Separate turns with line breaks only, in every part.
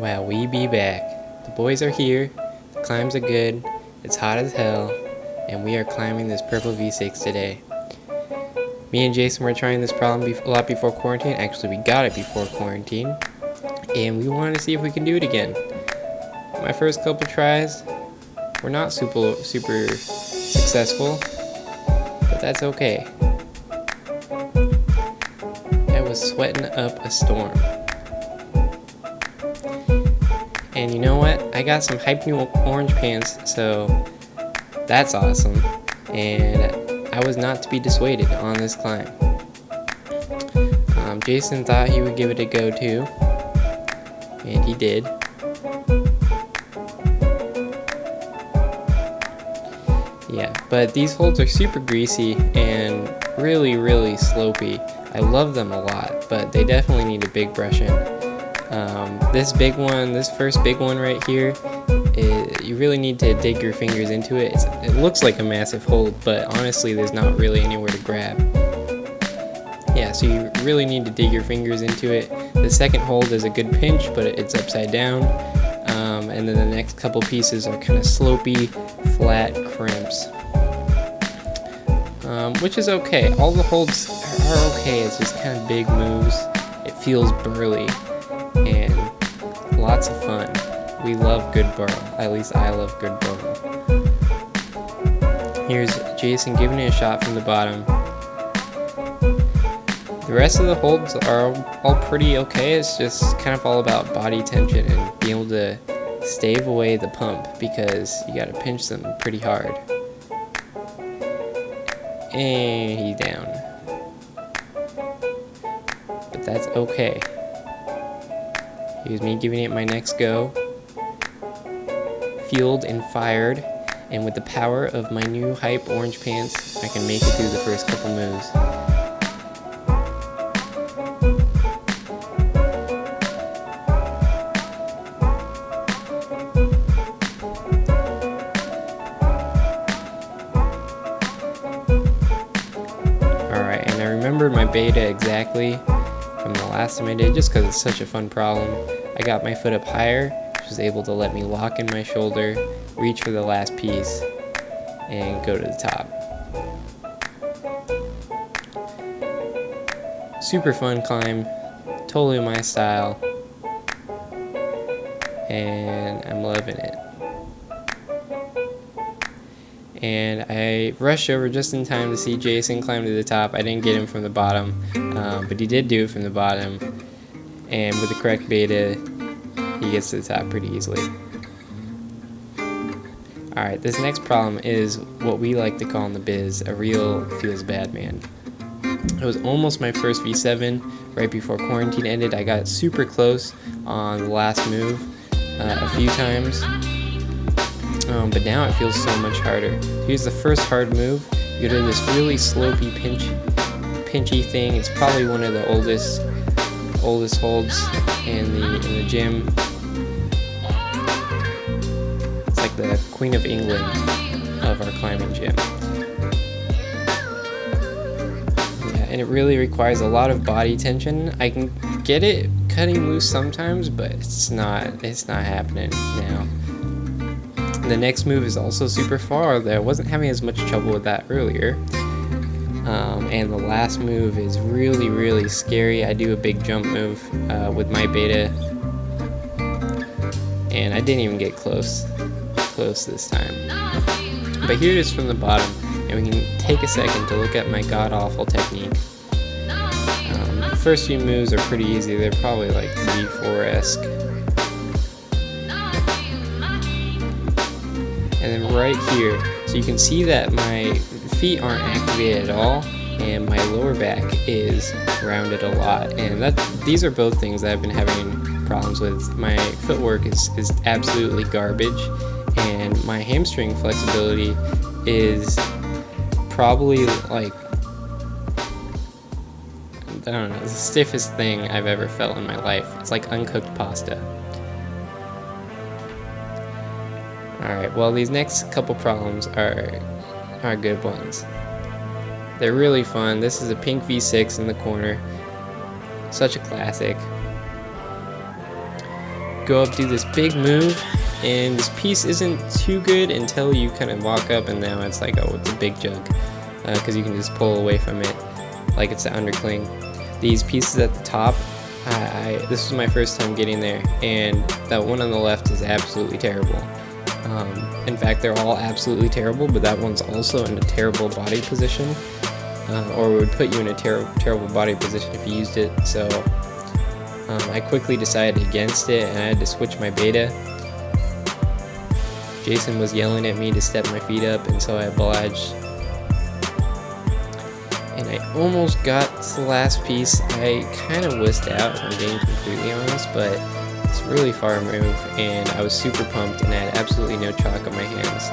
Wow, we be back. The boys are here, the climbs are good, it's hot as hell, and we are climbing this purple V6 today. Me and Jason were trying this problem a lot before quarantine. Actually, we got it before quarantine, and we wanted to see if we can do it again. My first couple tries were not super successful, but that's okay. I was sweating up a storm. And you know what? I got some hype new orange pants, so that's awesome. And I was not to be dissuaded on this climb. Jason thought he would give it a go too, and he did. Yeah, but these holds are super greasy and really slopey. I love them a lot, but they definitely need a big brush in. This first big one right here, you really need to dig your fingers into it. It looks like a massive hold, but honestly there's not really anywhere to grab. Yeah, so you really need to dig your fingers into it. The second hold is a good pinch, but it's upside down. And then the next couple pieces are kind of slopey, flat crimps. Which is okay. All the holds are okay. It's just kind of big moves. It feels burly and lots of fun. We love good burl. At least I love good burl. Here's Jason giving it a shot from the bottom. The rest of the holds are all pretty okay. It's just kind of all about body tension and being able to stave away the pump, because you gotta pinch them pretty hard. And he's down. But that's okay. Here's me giving it my next go. Fueled and fired, and with the power of my new hype orange pants, I can make it through the first couple moves. Alright, and I remembered my beta exactly from the last time I did, just because it's such a fun problem. I got my foot up higher, which was able to let me lock in my shoulder, reach for the last piece, and go to the top. Super fun climb, totally my style, and I'm loving it. And I rushed over just in time to see Jason climb to the top. I didn't get him from the bottom, but he did do it from the bottom, and with the correct beta, he gets to the top pretty easily. Alright, this next problem is what we like to call in the biz a real feels bad man. It was almost my first V7 right before quarantine ended. I got super close on the last move a few times, but now it feels so much harder. Here's the first hard move. You go to this really slopey pinchy thing. It's probably one of the oldest holds in the gym. It's like the Queen of England of our climbing gym. Yeah, and it really requires a lot of body tension. I can get it cutting loose sometimes, but it's not happening now. The next move is also super far, though I wasn't having as much trouble with that earlier. And the last move is really scary. I do a big jump move with my beta, and I didn't even get close this time. But here it is from the bottom, and we can take a second to look at my god-awful technique. The first few moves are pretty easy. They're probably like V4-esque. And then right here, so you can see that my feet aren't activated at all, and my lower back is rounded a lot. And these are both things that I've been having problems with. My footwork is absolutely garbage, and my hamstring flexibility is probably like, I don't know, the stiffest thing I've ever felt in my life. It's like uncooked pasta. Alright, well, these next couple problems are good ones. They're really fun. This is a pink V6 in the corner. Such a classic. go up, do this big move, and this piece isn't too good until you kind of walk up, and now it's like, oh, it's a big jug, because you can just pull away from it like it's the undercling. These pieces at the top, this was my first time getting there, and that one on the left is absolutely terrible. In fact, they're all absolutely terrible, but that one's also in a terrible body position, or would put you in a terrible body position if you used it. So I quickly decided against it, and I had to switch my beta. Jason was yelling at me to step my feet up, and so I obliged. And I almost got to the last piece. I kind of whisked out, if I'm being completely honest, but it's really far removed, and I was super pumped, and I had absolutely no chalk on my hands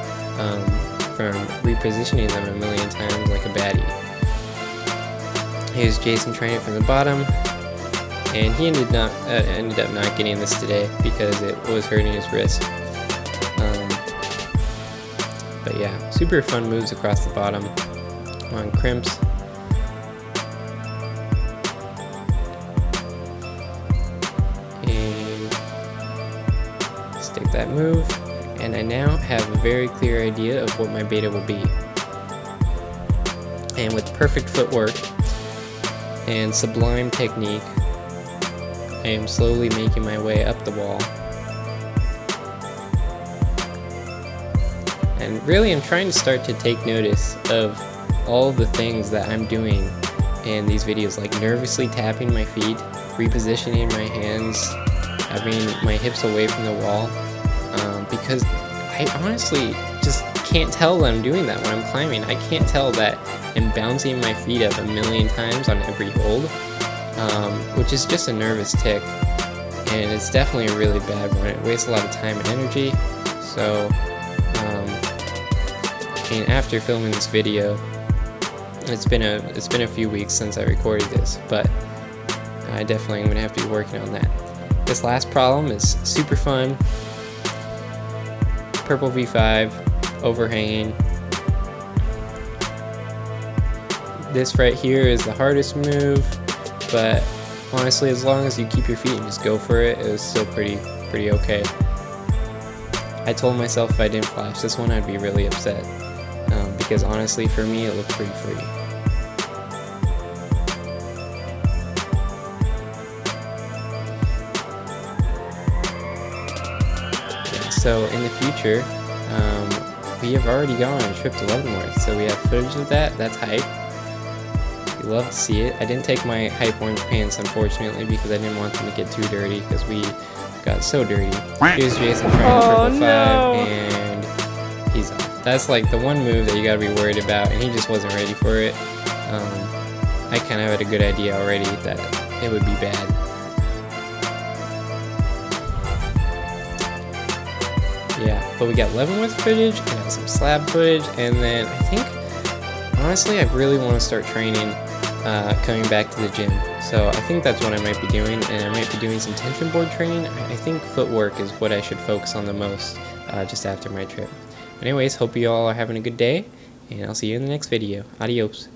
from repositioning them a million times like a baddie. Here's Jason trying it from the bottom, and he ended up not getting this today because it was hurting his wrist. But yeah, super fun moves across the bottom on crimps. Stick that move, and I now have a very clear idea of what my beta will be. And with perfect footwork and sublime technique, I am slowly making my way up the wall. And really, I'm trying to start to take notice of all the things that I'm doing in these videos, like nervously tapping my feet, repositioning my hands, having my hips away from the wall, because I honestly just can't tell that I'm doing that when I'm climbing. I can't tell that I'm bouncing my feet up a million times on every hold, which is just a nervous tick, and it's definitely a really bad one. It wastes a lot of time and energy. So and after filming this video, it's been a few weeks since I recorded this, but I definitely am gonna have to be working on that. This last problem is super fun. Purple V5, overhanging. This right here is the hardest move, but honestly, as long as you keep your feet and just go for it, it was still pretty okay. I told myself if I didn't flash this one, I'd be really upset, because honestly, for me, it looked pretty free. So in the future, we have already gone on a trip to Leavenworth, so we have footage of that. That's hype. We love to see it. I didn't take my hype orange pants, unfortunately, because I didn't want them to get too dirty, because we got so dirty. Here's Jason trying triple five, and he's off. That's like the one move that you gotta be worried about, and he just wasn't ready for it. I kind of had a good idea already that it would be bad. Yeah, but we got Leavenworth footage, we got some slab footage, and then I think, honestly, I really want to start training, coming back to the gym. So I think that's what I might be doing, and I might be doing some tension board training. I think footwork is what I should focus on the most, just after my trip. Anyways, hope you all are having a good day, and I'll see you in the next video. Adios.